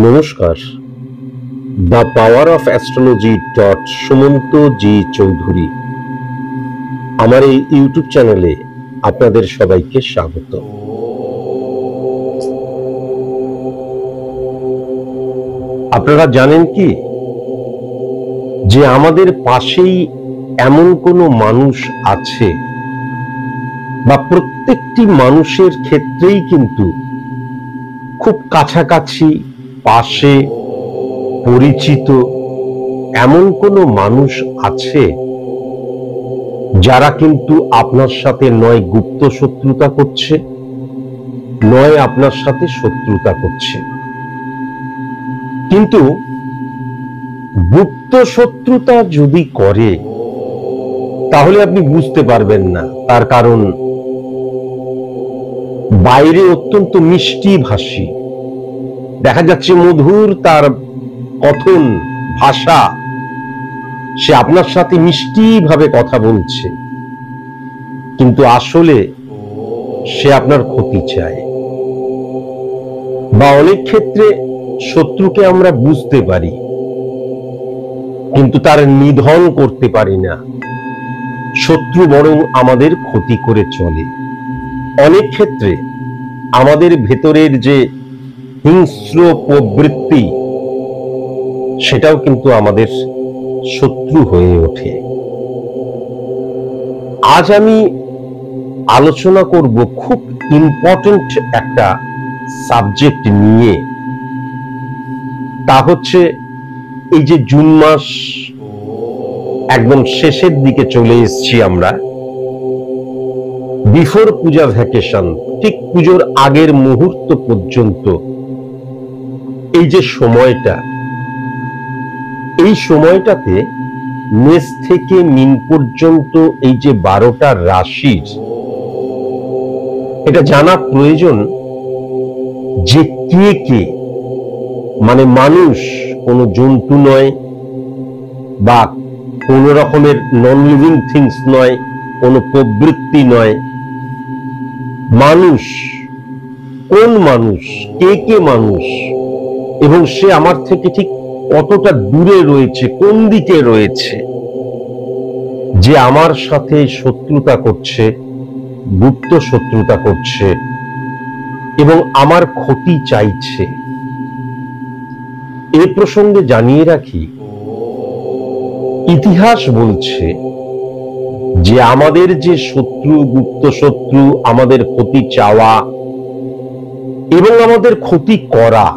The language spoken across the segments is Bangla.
নমস্কার। The power of astrology Sumanta ji Chowdhury আমার এই ইউটিউব চ্যানেলে আপনাদের সবাইকে স্বাগত। আপনারা জানেন কি যে আমাদের পাশেই এমন কোনো মানুষ আছে, বা প্রত্যেকটি মানুষের ক্ষেত্রেই কিন্তু খুব কাছাকাছি, পাশে, পরিচিত এমন কোনো মানুষ আছে যারা কিন্তু আপনার সাথে নয় গুপ্ত শত্রুতা করছে, নয় আপনার সাথে শত্রুতা করছে। কিন্তু গুপ্ত শত্রুতা যদি করে তাহলে আপনি বুঝতে পারবেন না, তার কারণ বাইরে অত্যন্ত মিষ্টি ভাষী, দেখা যাচ্ছে মধুর তার কথন ভাষা, সে আপনার সাথে মিষ্টি ভাবে কথা বলছে, কিন্তু আসলে সে আপনার ক্ষতি চায়। বা অনেক ক্ষেত্রে শত্রুকে আমরা বুঝতে পারি কিন্তু তার নিধন করতে পারি না, শত্রু বরং আমাদের ক্ষতি করে চলে। অনেক ক্ষেত্রে আমাদের ভেতরের যে হিংস্র প্রবৃত্তি সেটাও কিন্তু আমাদের শত্রু হয়ে ওঠে। আজ আমি আলোচনা করব খুব ইম্পর্টেন্ট একটা সাবজেক্ট নিয়ে, তা হচ্ছে এই যে জুন মাস একদম শেষের দিকে চলে এসেছি আমরা, বিফোর পূজা ভ্যাকেশন, ঠিক পুজোর আগের মুহূর্ত পর্যন্ত এই যে সময়টা, এই সময়টাতে মেষ থেকে মীন পর্যন্ত এই যে 12টা রাশির, এটা জানা প্রয়োজন যে কে কে, মানে মানুষ, কোনো জন্তু নয় বা কোন রকমের নন লিভিং থিংস নয়, কোনো প্রবৃত্তি নয়, মানুষ, কোন মানুষ, কে কে মানুষ, এবং সে আমার থেকে ঠিক কতটা দূরে রয়েছে, কোন দিকে রয়েছে, যে আমার সাথে শত্রুতা করছে, গুপ্ত শত্রুতা করছে এবং আমার ক্ষতি চাইছে। এ প্রসঙ্গে জানিয়ে রাখি, ইতিহাস বলছে যে আমাদের যে শত্রু, গুপ্ত শত্রু, আমাদের ক্ষতি চাওয়া এবং আমাদের ক্ষতি করা,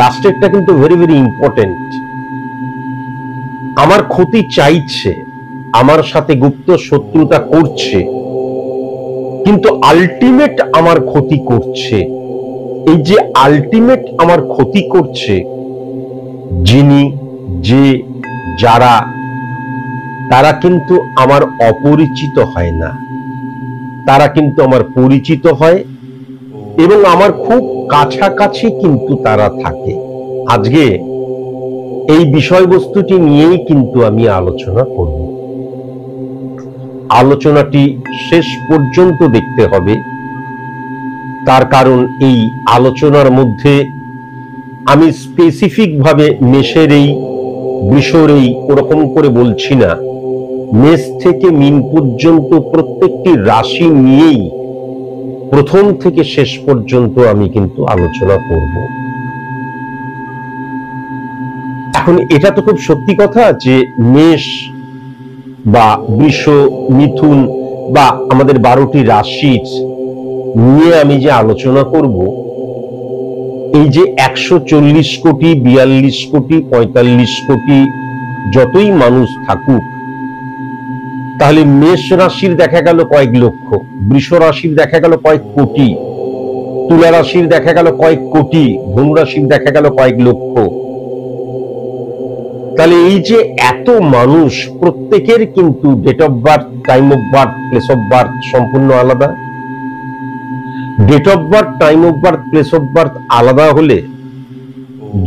লাস্টেরটা কিন্তু ভেরি ভেরি ইম্পর্টেন্ট। আমার ক্ষতি চাইছে, আমার সাথে গুপ্ত শত্রুতা করছে, কিন্তু আলটিমেট আমার ক্ষতি করছে। এই যে আলটিমেট আমার ক্ষতি করছে, যিনি, যে, যারা, তারা কিন্তু আমার অপরিচিত হয় না, তারা কিন্তু আমার পরিচিত হয় এবং আমার খুব কাছাকাছি কিন্তু তারা থাকে। আজকে এই বিষয়বস্তুটি নিয়েই কিন্তু আমি আলোচনা করব। আলোচনাটি শেষ পর্যন্ত দেখতে হবে, তার কারণ এই আলোচনার মধ্যে আমি স্পেসিফিক ভাবে মেষের এই, বৃষর এই ওরকম করে বলছি না, মেষ থেকে মীন পর্যন্ত প্রত্যেকটি রাশি নিয়েই প্রথম থেকে শেষ পর্যন্ত আমি কিন্তু আলোচনা করব। এখন এটা তো খুব সত্যি কথা যে মেষ বা বৃষ, মিথুন বা আমাদের 12টি রাশির নিয়ে আমি যে আলোচনা করব, এই যে 140 কোটি, 42 কোটি, 45 কোটি যতই মানুষ থাকুক, তাহলে মেষ রাশির দেখা গেল কয়েক লক্ষ, বৃষ রাশির দেখা গেল কয়েক কোটি, তুলা রাশির দেখা গেল কয়েক কোটি, ধনু রাশির দেখা গেল কয়েক লক্ষ। তাহলে এই যে এত মানুষ, প্রত্যেকের কিন্তু date of birth, time of birth, place of birth সম্পূর্ণ আলাদা। Date of birth, time of birth, place of birth আলাদা হলে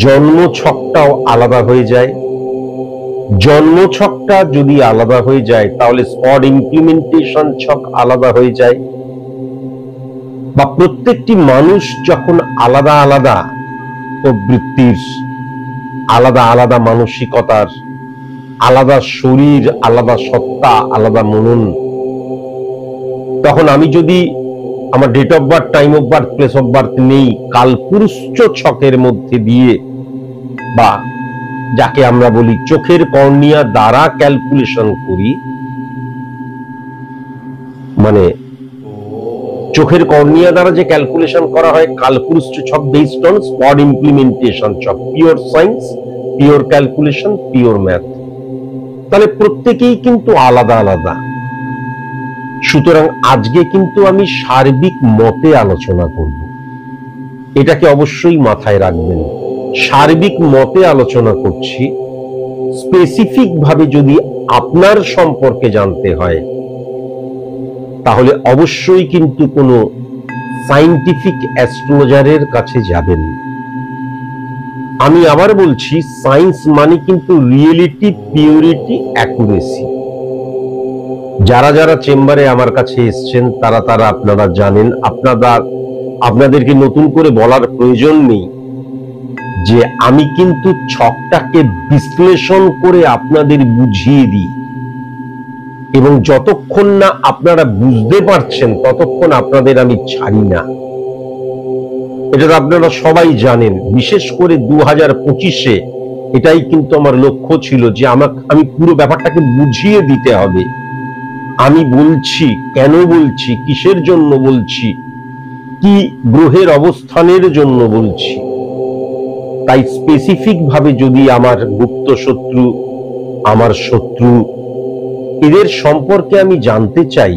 জন্ম ছকটাও আলাদা হয়ে যায়। জন্ম ছকটা যদি আলাদা হয়ে যায় তাহলে স্পট ইমপ্লিমেন্টেশন ছক আলাদা হয়ে যায়। বা প্রত্যেকটি মানুষ যখন আলাদা আলাদা প্রবৃত্তির, আলাদা আলাদা মানসিকতার, আলাদা শরীর, আলাদা সত্তা, আলাদা মনন, তখন আমি যদি আমার date of birth, time of birth, place of birth নেই, কালপুরুষ ছকের মধ্যে দিয়ে বা যাকে আমরা বলি চোখের কর্নিয়া দ্বারা ক্যালকুলেশন করি, মানে চোখের কর্নিয়া দ্বারা যে ক্যালকুলেশন করা হয় কালপুরুষ ছক বেসড অন স্পট ইমপ্লিমেন্টেশন ছক, pure science, pure calculation, pure math, তাহলে প্রত্যেকেই কিন্তু আলাদা আলাদা। সুতরাং আজকে কিন্তু আমি সার্বিক মতে আলোচনা করব, এটাকে অবশ্যই মাথায় রাখবেন। সার্বিক মতে আলোচনা করছি, স্পেসিফিক ভাবে যদি আপনার সম্পর্কে জানতে হয় তাহলে অবশ্যই কিন্তু কোনো সায়েন্টিফিক অ্যাস্ট্রোলজারের কাছে যাবেন। আমি আবার বলছি, সায়েন্স মানে কিন্তু রিয়েলিটি, পিউরিটি, অ্যাকুরেসি। যারা যারা চেম্বারে আমার কাছে এসছেন তারা তারা আপনারা জানেন, আপনাদেরকে নতুন করে বলার প্রয়োজন নেই যে আমি কিন্তু ছকটাকে বিশ্লেষণ করে আপনাদের বুঝিয়ে দিই, এবং যতক্ষণ না আপনারা বুঝতে পারছেন ততক্ষণ আপনাদের আমি ছাড়ি না। এটা আপনারা সবাই জানেন। বিশেষ করে 2025-এ এটাই কিন্তু আমার লক্ষ্য ছিল যে আমি পুরো ব্যাপারটাকে বুঝিয়ে দিতে হবে। আমি বলছি, কেন বলছি, কিসের জন্য বলছি, কি গ্রহের অবস্থানের জন্য বলছি। তাই স্পেসিফিক ভাবে যদি আমার গুপ্ত শত্রু, আমার শত্রু, এদের সম্পর্কে আমি জানতে চাই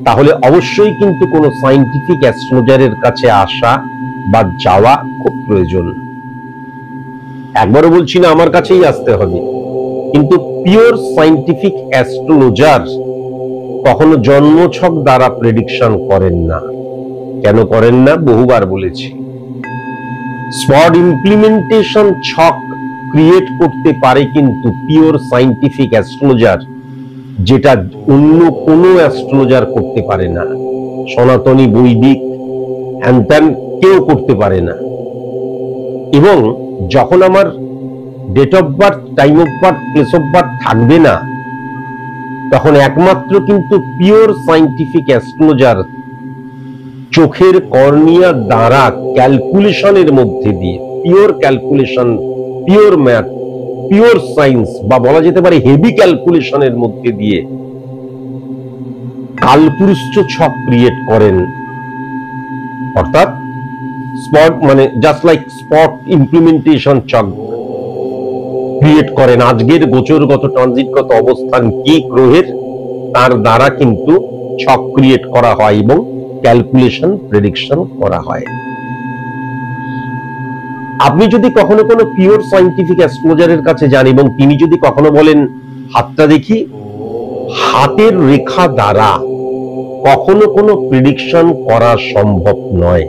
তাহলে অবশ্যই কিন্তু কোনো সায়েন্টিফিক অ্যাস্ট্রোলজারের কাছে আসা বা যাওয়া খুব প্রয়োজন। একবারও বলছি না আমার কাছেই আসতে হবে, কিন্তু পিওর সায়েন্টিফিক অ্যাস্ট্রোলজার কখনো জন্মছক দ্বারা প্রেডিকশন করেন না। কেন করেন না? বহুবার বলেছি। স্পট ইমপ্লিমেন্টেশন ছক ক্রিয়েট করতে পারে কিন্তু পিওর সায়েন্টিফিক অ্যাস্ট্রোলজার, যেটা অন্য কোনো অ্যাস্ট্রোলজার করতে পারে না। সনাতনী, বৈদিক, হ্যান কেউ করতে পারে না। এবং যখন আমার date of birth, time of birth, place of birth থাকবে না, তখন একমাত্র কিন্তু পিওর সায়েন্টিফিক অ্যাস্ট্রোলজার চোখের কর্নিয়া দ্বারা ক্যালকুলেশনের মধ্যে দিয়ে, pure calculation, pure math, pure science, বা বলা যেতে পারে হেভি ক্যালকুলেশনের মধ্যে দিয়ে কালপুরুষ ছক ক্রিয়েট করেন। অর্থাৎ স্পট মানে জাস্ট লাইক স্পট ইমপ্লিমেন্টেশন ছক ক্রিয়েট করেন। আজকের গোচরগত ট্রানজিটগত অবস্থান কি গ্রহের, তার দ্বারা কিন্তু ছক ক্রিয়েট করা হয় এবং ক্যালকুলেশন, প্রেডিকশন করা হয়। আপনি যদি কখনো কোনো পিওর সায়েন্টিফিক অ্যাস্ট্রোলজারের কাছে যান এবং তিনি যদি কখনো বলেন হাতটা দেখি, হাতের রেখা দ্বারা কখনো কোনো প্রেডিকশন করা সম্ভব নয়।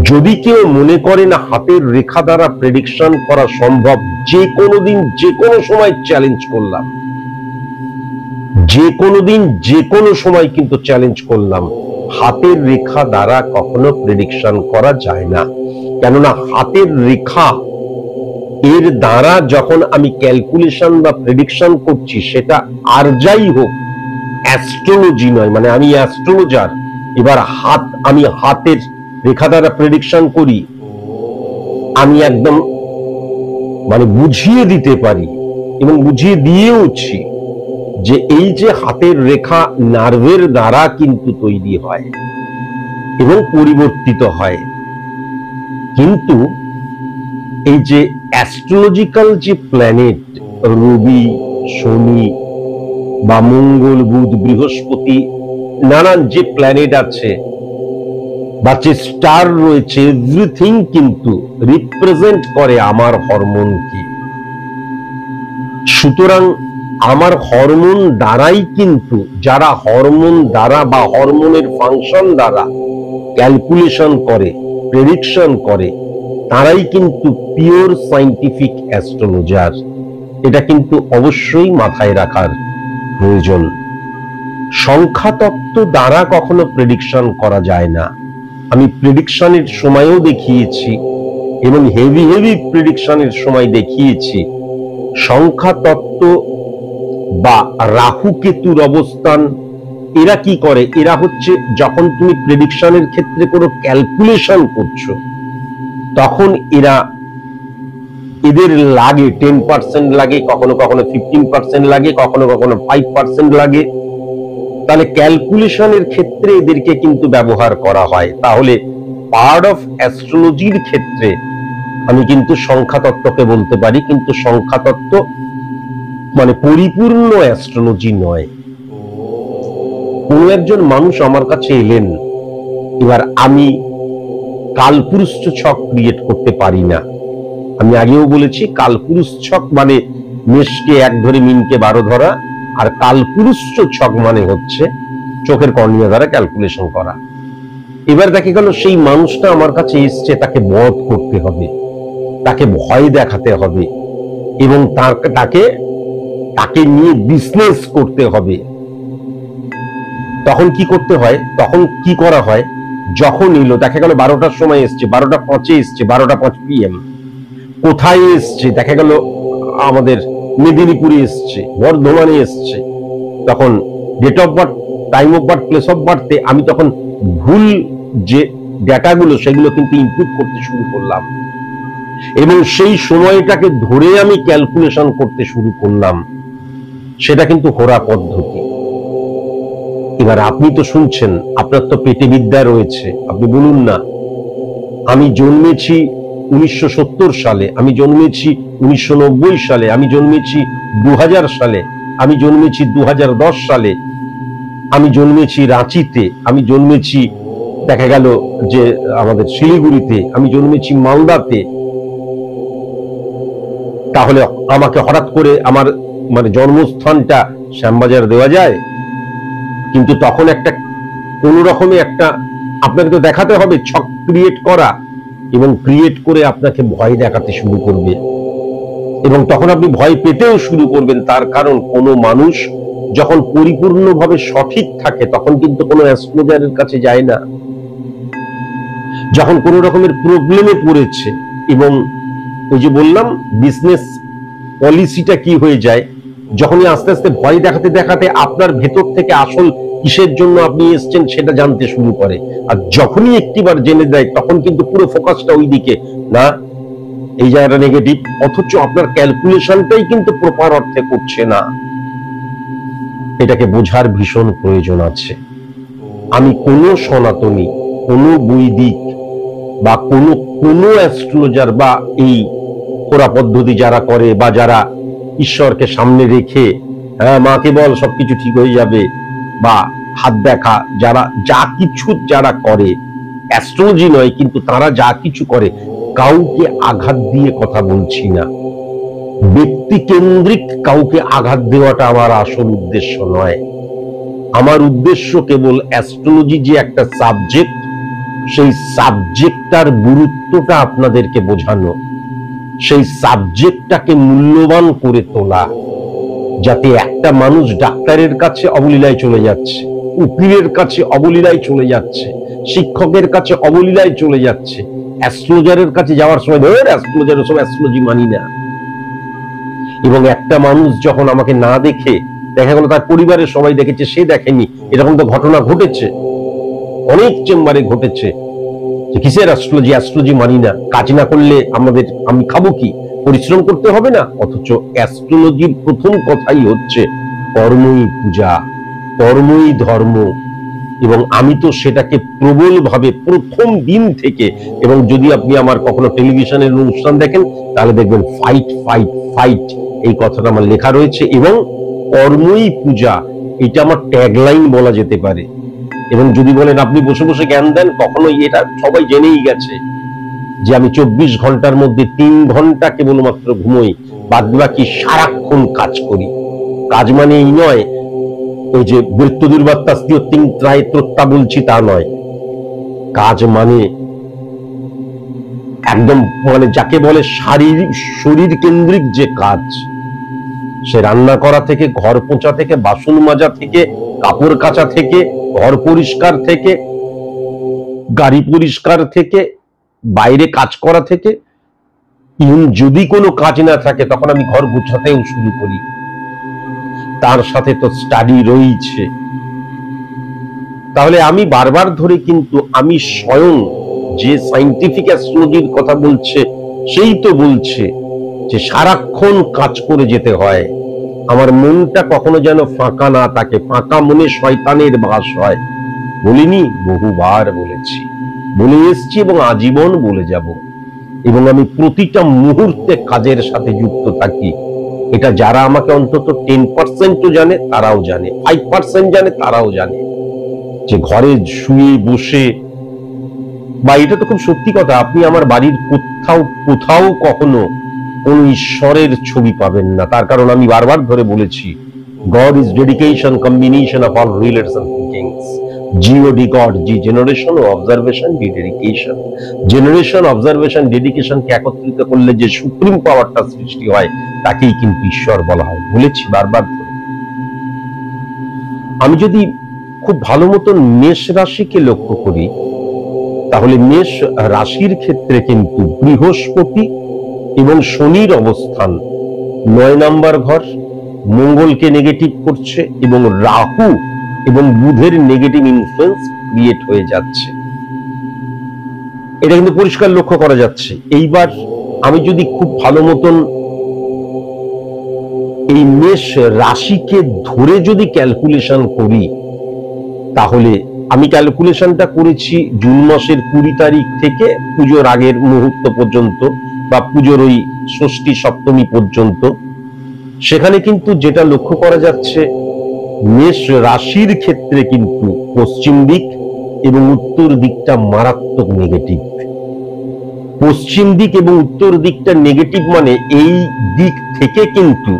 যদি কেউ মনে করেন হাতের রেখা দ্বারা প্রেডিকশন করা সম্ভব, যে কোনো দিন, যে কোনো সময় চ্যালেঞ্জ করলাম, যে কোনো দিন, যে কোনো সময় কিন্তু চ্যালেঞ্জ করলাম, হাতের রেখা দ্বারা কখনো প্রেডিকশন করা যায় না। কেননা হাতের রেখা এর দ্বারা যখন আমি ক্যালকুলেশন বা প্রেডিকশন করছি, সেটা আর যাই হোক অ্যাস্ট্রোলজি নয়। মানে আমি অ্যাস্ট্রোলজার, এবার আমি হাতের রেখা দ্বারা প্রেডিকশন করি, আমি একদম মানে বুঝিয়ে দিতে পারি এবং বুঝিয়ে দিয়েওছি যে এই যে হাতের রেখা নার্ভের দ্বারা কিন্তু তৈরি হয় এবং পরিবর্তিত হয়। কিন্তু এই যে অ্যাস্ট্রোলজিক্যাল যে প্ল্যানেট, রবি, শনি বা মঙ্গল, বুধ, বৃহস্পতি, নানান যে প্ল্যানেট আছে বা যে স্টার রয়েছে, এভরিথিং কিন্তু রিপ্রেজেন্ট করে আমার হরমোনকে। সুতরাং আমার হরমোন দ্বারাই কিন্তু, যারা হরমোন দ্বারা বা হরমোনের ফাংশন দ্বারা ক্যালকুলেশন করে, প্রেডিকশন করে, তারাই কিন্তু পিওর সায়েন্টিফিক অ্যাস্ট্রোলজার। এটা কিন্তু অবশ্যই মাথায় রাখার প্রয়োজন। সংখ্যাতত্ত্ব দ্বারা কখনো প্রেডিকশন করা যায় না। আমি প্রেডিকশনের সময়ও দেখিয়েছি এবং হেভি প্রেডিকশনের সময় দেখিয়েছি সংখ্যা তত্ত্ব বা রাহু কেতুর অবস্থান। এরা কি করে, এরা হচ্ছে যখন তুমি প্রেডিকশনের ক্ষেত্রে কোনো ক্যালকুলেশন করছো তখন এদের লাগে 10% লাগে, কখনো কখনো 15% লাগে, কখনো কখনো 5% লাগে। তাহলে ক্যালকুলেশনের ক্ষেত্রে এদেরকে কিন্তু ব্যবহার করা হয়। তাহলে পার্ট অফ অ্যাস্ট্রোলজির ক্ষেত্রে আমি কিন্তু সংখ্যাতত্ত্বকে বলতে পারি, কিন্তু সংখ্যাতত্ত্ব মানে পরিপূর্ণ অ্যাস্ট্রোলজি নয়। কোন একজন মানুষ আমার কাছে এলেন, এবার আমি কালপুরুষ ছক ক্রিয়েট করতে পারি না। আমি আগেও বলেছি কালপুরুষ ছক মানে মেষকে 1 ধরে মিনকে 12 ধরা, আর কালপুরুষ ছক মানে হচ্ছে চোখের কর্নিয়া দ্বারা ক্যালকুলেশন করা। এবার দেখা গেল সেই মানুষটা আমার কাছে এসছে, তাকে বধ করতে হবে, তাকে ভয় দেখাতে হবে এবং তাকে নিয়ে বিজনেস করতে হবে। তখন কি করতে হয়, তখন কি করা হয়, যখন এলো দেখা গেল 12টার সময় এসছে, 12টা 5 এসছে, 12টা 5 PM, কোথায় এসছে দেখা গেল আমাদের মেদিনীপুরে এসছে, বর্ধমানে এসছে, তখন date of birth, time of birth, place of বার্থে আমি তখন ভুল যে ডেটাগুলো সেগুলো কিন্তু ইনপুট করতে শুরু করলাম এবং সেই সময়টাকে ধরে আমি ক্যালকুলেশন করতে শুরু করলাম। সেটা কিন্তু হোরা পদ্ধতি। এবার আপনি তো শুনছেন, আপনার তো পেটে বিদ্যা রয়েছে, আপনি বলুন না আমি জন্মেছি 1970 সালে, আমি জন্মেছি 1990 সালে, আমি জন্মেছি 2000 সালে, আমি জন্মেছি 2010 সালে, আমি জন্মেছি রাঁচিতে, আমি জন্মেছি দেখা গেল যে আমাদের শিলিগুড়িতে, আমি জন্মেছি মালদাতে। তাহলে আমাকে হঠাৎ করে আমার মানে জন্মস্থানটা শ্যামবাজার দেওয়া যায়? কিন্তু তখন একটা কোন রকমে একটা আপনাকে তো দেখাতে হবে ছক ক্রিয়েট করা, এবং ক্রিয়েট করে আপনাকে ভয় দেখাতে শুরু করবে এবং তখন আপনি ভয় পেতেও শুরু করবেন। তার কারণ কোনো মানুষ যখন পরিপূর্ণভাবে সঠিক থাকে তখন কিন্তু কোনো অ্যাস্ট্রোলজারের কাছে যায় না। যখন কোনো রকমের প্রবলেমে পড়েছে এবং ওই যে বললাম বিজনেস পলিসিটা কি হয়ে যায়, যখনই আস্তে আস্তে ভয় দেখাতে দেখাতে আপনার ভেতর থেকে আসল কিসের জন্য আপনি এসছেন সেটা জানতে শুরু করে, আর যখনই একটিবার জেনে দেয় তখন কিন্তু পুরো ফোকাসটা ওই দিকে, না এই জায়গাটা নেগেটিভ, অথচ আপনার ক্যালকুলেশনটাই কিন্তু প্রপার অর্থে করছে না। এটাকে বোঝার ভীষণ প্রয়োজন আছে। আমি কোনো সনাতনী, কোনো বৈদিক বা কোনো অ্যাস্ট্রোলজার বা এই হোরা পদ্ধতি যারা করে বা যারা ঈশ্বরকে সামনে রেখে মাকে বল সবকিছু ঠিক হয়ে যাবে বা হাত দেখা, যারা যা কিছু যারা করে, অ্যাস্ট্রোলজি নয় কিন্তু তারা যা কিছু করে, কাউকে আঘাত দিয়ে কথা বলছি না, ব্যক্তি কেন্দ্রিক কাউকে আঘাত দেওয়াটা আমার আসল উদ্দেশ্য নয়। আমার উদ্দেশ্য কেবল অ্যাস্ট্রোলজি যে একটা সাবজেক্ট, সেই সাবজেক্টটার গুরুত্বটা আপনাদেরকে বোঝানো, সেই সাবজেক্টটাকে মূল্যবান করে তোলা, যাতে একটা মানুষ ডাক্তারের কাছে অবলীলায় চলে যাচ্ছে, উকিলের কাছে অবলীলায় চলে যাচ্ছে, শিক্ষকের কাছে অবলীলায় চলে যাচ্ছে, অ্যাস্ট্রোলজারের কাছে যাওয়ার সময় ধরে অ্যাস্ট্রোলজার সব অ্যাস্ট্রোলজি মানি না। এবং একটা মানুষ যখন আমাকে না দেখে, দেখা গেল তার পরিবারের সবাই দেখেছে, সে দেখেনি, এরকম তো ঘটনা ঘটেছে, অনেক চেম্বারে ঘটেছে যে কিসের অ্যাস্ট্রোলজি, অ্যাস্ট্রোলজি মানি না, কাজ না করলে আমি খাবো কি, পরিশ্রম করতে হবে না। অথচ অ্যাস্ট্রোলজির প্রথম কথাই হচ্ছে কর্মই পূজা, কর্মই ধর্ম। এবং আমি তো সেটাকে প্রবল ভাবে প্রথম দিন থেকে, এবং যদি আপনি আমার কখনো টেলিভিশনের অনুষ্ঠান দেখেন তাহলে দেখবেন ফাইট ফাইট ফাইট এই কথাটা আমার লেখা রয়েছে, এবং কর্মই পূজা এটা আমার ট্যাগলাইন বলা যেতে পারে। এবং যদি বলেন আপনি বসে বসে জ্ঞান দেন, কখনোই, এটা সবাই জেনেই গেছে যে আমি 24 ঘন্টার মধ্যে 3 ঘন্টা কেবলমাত্র ঘুমোই, বাদ বাকি সারাক্ষণ কাজ করি। কাজ মানে এই নয় ওই যে বৃত্তদুর্বাত্তাস্তীয় তিন ত্রায় ত্রত্তা বলছি তা নয়। কাজ মানে একদম মানে যাকে বলে শরীর কেন্দ্রিক যে কাজ, সে রান্না করা থেকে, ঘর পোঁছা থেকে, বাসন মাজা থেকে, কাপড় কাচা থেকে, ঘর পরিষ্কার থেকে, গাড়ি পরিষ্কার থেকে, বাইরে কাজ করা থেকে, ইভেন যদি কোনো কাজ না থাকে তখন আমি ঘর গুছাতেও শুরু করি। তার সাথে তো স্টাডি রয়েছে। তাহলে আমি বারবার ধরে কিন্তু আমি স্বয়ং যে সায়েন্টিফিক অ্যাস্ট্রোলজির কথা বলছে সেই তো বলছে যে সারাক্ষণ কাজ করে যেতে হয়, আমার মনটা কখনো যেন ফাঁকা না থাকে, ফাঁকা মনে শয়তানের বাস হয়। বলিনি? বহুবার বলেছি, বলে এসছি এবং আজীবন বলে যাব। এবং আমি প্রতিটা মুহূর্তে কাজের সাথে যুক্ত থাকি। এটা যারা আমাকে অন্তত 10% জানে তারাও জানে, 5% জানে তারাও জানে, যে ঘরে শুয়ে বসে, বা এটা তো খুব সত্যি কথা, আপনি আমার বাড়ির কোথাও কখনো কোন ঈশ্বরের ছবি পাবেন না। তার কারণ আমি বারবার ধরে বলেছি, God is dedication, combination of all relates and thinkings. God, God, G, generation, observation, D, dedication. Generation, observation, dedication কে একত্রিত করলে যে সুপ্রিম পাওয়ারটা সৃষ্টি হয় তাকেই কিন্তু ঈশ্বর বলা হয়। বলেছি বারবার ধরে। আমি যদি খুব ভালো মতন মেষ রাশিকে লক্ষ্য করি, তাহলে মেষ রাশির ক্ষেত্রে কিন্তু বৃহস্পতি এবং শনির অবস্থান 9 নম্বর ঘর, মঙ্গলকে নেগেটিভ করছে এবং রাহু এবং বুধের নেগেটিভ ইনফ্লুয়েন্স ক্রিয়েট হয়ে যাচ্ছে। এটা কিন্তু পরিষ্কার লক্ষ্য করা যাচ্ছে। এইবার আমি যদি খুব ভালো মতন এই মেষ রাশিকে ধরে যদি ক্যালকুলেশন করি, তাহলে আমি ক্যালকুলেশনটা করেছি জুন মাসের 20 তারিখ থেকে পুজোর আগের মুহূর্ত পর্যন্ত, বা পুজোর ওই ষষ্ঠী সপ্তমী পর্যন্ত। সেখানে কিন্তু যেটা লক্ষ্য করা যাচ্ছে, মেষ রাশির ক্ষেত্রে কিন্তু পশ্চিম দিক এবং উত্তর দিকটা মারাত্মক নেগেটিভ। পশ্চিম দিক এবং উত্তর দিকটা নেগেটিভ মানে এই দিক থেকে কিন্তু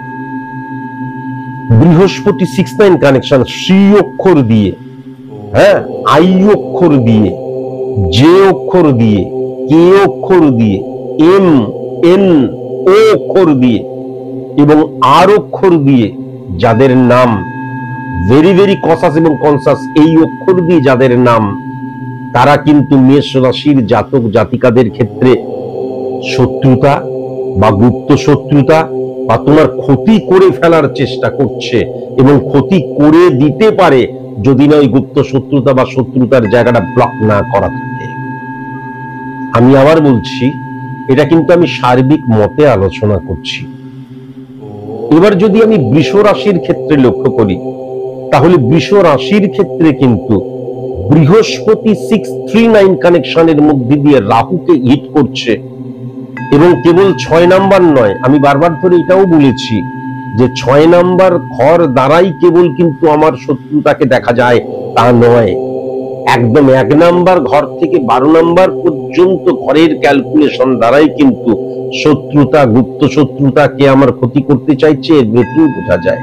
বৃহস্পতি 6-9 কানেকশন, সি অক্ষর দিয়ে, হ্যাঁ, আই অক্ষর দিয়ে, জে অক্ষর দিয়ে, কে অক্ষর দিয়ে, এম, এন, ও অক্ষর দিয়ে এবং আর অক্ষর দিয়ে যাদের নাম ভেরি ভেরি কনসাস এবং কনসাস, এই অক্ষর দিয়ে যাদের নাম, তারা কিন্তু মেষ রাশির জাতক জাতিকাদের ক্ষেত্রে শত্রুতা বা গুপ্ত শত্রুতা বা তোমার ক্ষতি করে ফেলার চেষ্টা করছে, এবং ক্ষতি করে দিতে পারে যদি না ওই গুপ্ত শত্রুতা বা শত্রুতার জায়গাটা ব্লক না করা থাকে। আমি আবার বলছি, এটা কিন্তু আমি সার্বিক মতে আলোচনা করছি। এবার যদি আমি বৃষ রাশির ক্ষেত্রে লক্ষ্য করি, তাহলে বৃষ রাশির ক্ষেত্রে কিন্তু বৃহস্পতি 639 কানেকশনের মধ্যে দিয়ে রাহুকে হিট করছে, এবং কেবল 6 নাম্বার নয়, আমি বারবার ধরে এটাও বলেছি যে 6 নাম্বার ঘর দ্বারাই কেবল কিন্তু আমার শত্রুতাকে দেখা যায় তা নয়, একদম 1 নাম্বার ঘর থেকে 12 নাম্বার পর্যন্ত ঘরের ক্যালকুলেশন দ্বারাই কিন্তু শত্রুতা, গুপ্ত শত্রুতা, কে আমার ক্ষতি করতে চাইছে এভরিথিং বোঝা যায়।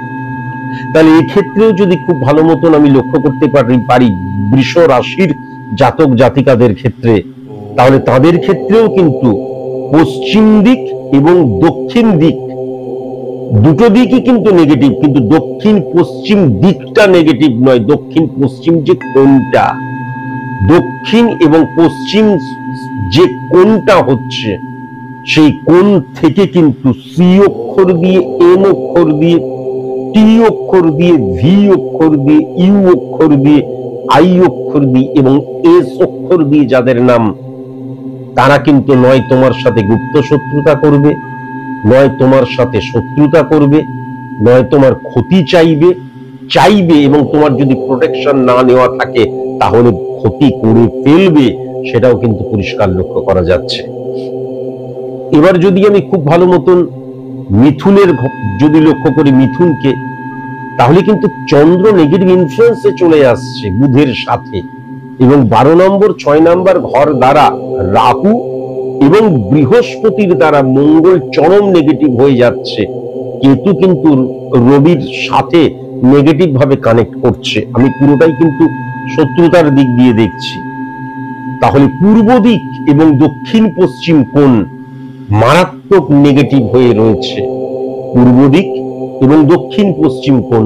তাহলে এই ক্ষেত্রেও যদি খুব ভালো মতন আমি লক্ষ্য করতে পারি বৃষ রাশির জাতক জাতিকাদের ক্ষেত্রে, তাহলে তাদের ক্ষেত্রেও কিন্তু পশ্চিম দিক এবং দক্ষিণ দিক দুটো দিকই কিন্তু নেগেটিভ, কিন্তু দক্ষিণ পশ্চিম দিকটা নেগেটিভ নয়। দক্ষিণ পশ্চিম যে কোণটা, দক্ষিণ এবং পশ্চিম যে কোণটা হচ্ছে, সেই কোণ থেকে কিন্তু সি অক্ষর দিয়ে, এম অক্ষর দিয়ে, টি অক্ষর দিয়ে, ভি অক্ষর দিয়ে, ইউ অক্ষর দিয়ে, আই অক্ষর দিয়ে এবং এস অক্ষর দিয়ে যাদের নাম, তারা কিন্তু নয় তোমার সাথে গুপ্ত শত্রুতা করবে, নয় তোমার সাথে শত্রুতা করবে, নয় তোমার ক্ষতি চাইবে এবং তোমার যদি প্রোটেকশন না নেওয়া থাকে তাহলে ক্ষতি করে ফেলবে, সেটাও কিন্তু পরিষ্কার লক্ষ্য করা যাচ্ছে। এবার যদি আমি খুব ভালো মতন মিথুনের যদি লক্ষ্য করি মিথুনকে, তাহলে কিন্তু চন্দ্র নেগেটিভ ইনফ্লুয়েন্সে চলে আসছে বুধের সাথে, এবং 12 নম্বর 6 নম্বর ঘর দ্বারা রাহু এবং বৃহস্পতির দ্বারা মঙ্গল চরম নেগেটিভ হয়ে যাচ্ছে। কেতু কিন্তু রবির সাথে নেগেটিভ ভাবে কানেক্ট করছে। আমি পুরোটাই কিন্তু শত্রুতার দিক দিয়ে দেখছি। তাহলে পূর্ব দিক এবং দক্ষিণ পশ্চিম কোণ মারাত্মক নেগেটিভ হয়ে রয়েছে। পূর্ব দিক এবং দক্ষিণ পশ্চিম কোণ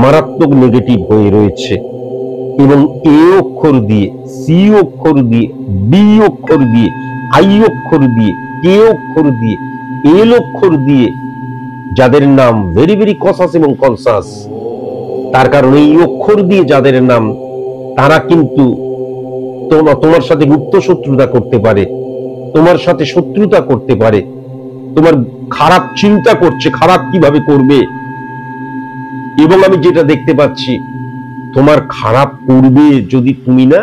মারাত্মক নেগেটিভ হয়ে রয়েছে। এবং এ অক্ষর দিয়ে, সি অক্ষর দিয়ে, বি অক্ষর দিয়ে, আই অক্ষর দিয়ে, কে অক্ষর দিয়ে, এল অক্ষর দিয়ে যাদের নাম ভেরি ভেরি কসাস এবং কনসাস, তার কারণ এই অক্ষর দিয়ে যাদের নাম, তারা কিন্তু তোমার সাথে গুপ্ত শত্রুতা করতে পারে, তোমার সাথে শত্রুতা করতে পারে, তোমার খারাপ চিন্তা করছে, খারাপ কিভাবে করবে। এবং আমি যেটা দেখতে পাচ্ছি, তোমার খারাপ করবে যদি তুমি না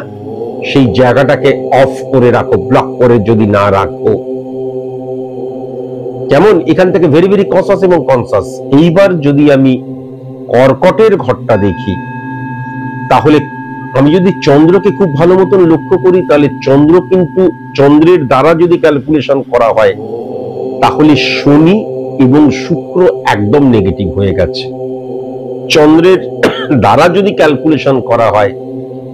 সেই জায়গাটাকে অফ করে রাখো, ব্লক করে যদি না রাখো। যেমন এখান থেকে ভেরি ভেরি কসাস এবং কনসাস। এইবার যদি আমি কর্কটের ঘরটা দেখি, তাহলে আমি যদি চন্দ্রকে খুব ভালো মতন লক্ষ্য করি, তাহলে চন্দ্র কিন্তু, চন্দ্রের দ্বারা যদি ক্যালকুলেশন করা হয়, তাহলে শনি এবং শুক্র একদম নেগেটিভ হয়ে গেছে। চন্দ্রের দ্বারা যদি ক্যালকুলেশন করা হয়,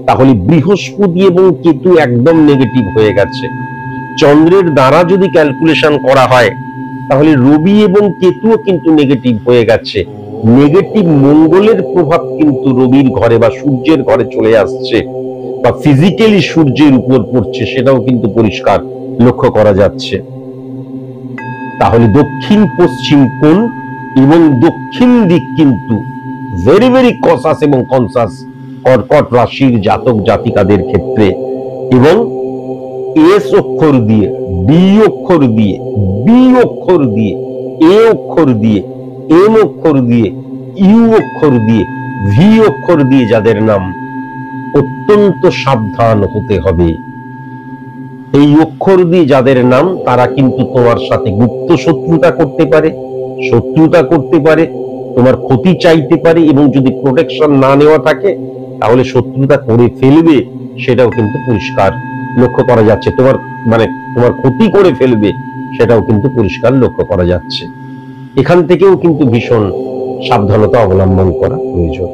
তাহলে বৃহস্পতি এবং কেতু একদম নেগেটিভ হয়ে গেছে। চন্দ্রের দ্বারা যদি ক্যালকুলেশন করা হয়, তাহলে রবি এবং কেতুও কিন্তু নেগেটিভ হয়ে গেছে। নেগেটিভ মঙ্গলের প্রভাব কিন্তু রবির ঘরে বা সূর্যের ঘরে চলে আসছে, বা ফিজিক্যালি সূর্যের উপর পড়ছে, সেটাও কিন্তু পরিষ্কার লক্ষ্য করা যাচ্ছে। তাহলে দক্ষিণ পশ্চিম কোণ এবং দক্ষিণ দিক কিন্তু ভেরি ভেরি কসাস এবং কনসাস কর্কট রাশির জাতক জাতিকাদের ক্ষেত্রে। এবং এস অক্ষর দিয়ে, ডি অক্ষর দিয়ে, বি অক্ষর দিয়ে, এ অক্ষর দিয়ে, এম অক্ষর দিয়ে, ইউ অক্ষর দিয়ে, ভি অক্ষর দিয়ে যাদের নাম, অত্যন্ত সাবধান হতে হবে। এই অক্ষর দিয়ে যাদের নাম, তারা কিন্তু তোমার সাথে গুপ্ত শত্রুতা করতে পারে, তোমার ক্ষতি চাইতে পারে, এবং যদি প্রোটেকশন না নেওয়া থাকে তাহলে শত্রুতা করে ফেলবে, সেটাও কিন্তু পরিষ্কার লক্ষ্য করা যাচ্ছে। তোমার ক্ষতি করে ফেলবে, সেটাও কিন্তু পরিষ্কার লক্ষ্য করা যাচ্ছে। এখান থেকেও কিন্তু ভীষণ সাবধানতা অবলম্বন করা প্রয়োজন।